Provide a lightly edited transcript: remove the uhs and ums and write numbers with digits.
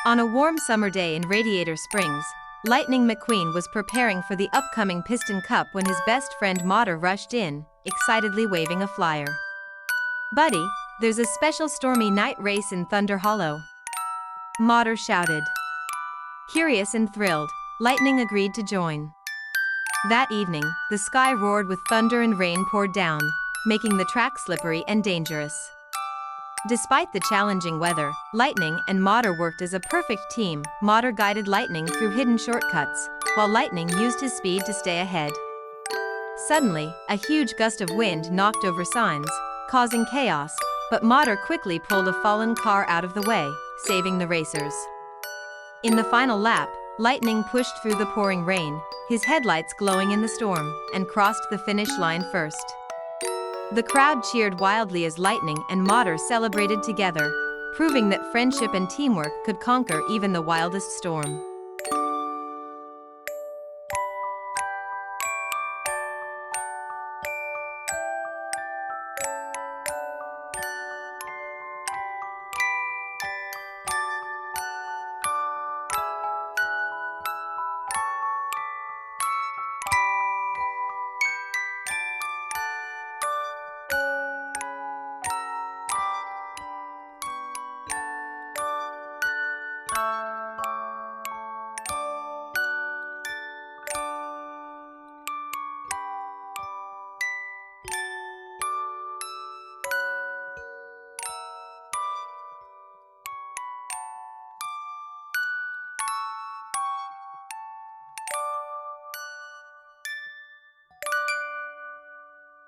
On a warm summer day in Radiator Springs, Lightning McQueen was preparing for the upcoming Piston Cup when his best friend Mater rushed in, excitedly waving a flyer. "Buddy, there's a special stormy night race in Thunder Hollow," Mater shouted. Curious and thrilled, Lightning agreed to join. That evening, the sky roared with thunder and rain poured down, making the track slippery and dangerous. Despite the challenging weather, Lightning and Mater worked as a perfect team. Mater guided Lightning through hidden shortcuts, while Lightning used his speed to stay ahead. Suddenly, a huge gust of wind knocked over signs, causing chaos, but Mater quickly pulled a fallen car out of the way, saving the racers. In the final lap, Lightning pushed through the pouring rain, his headlights glowing in the storm, and crossed the finish line first. The crowd cheered wildly as Lightning and Mater celebrated together, proving that friendship and teamwork could conquer even the wildest storm.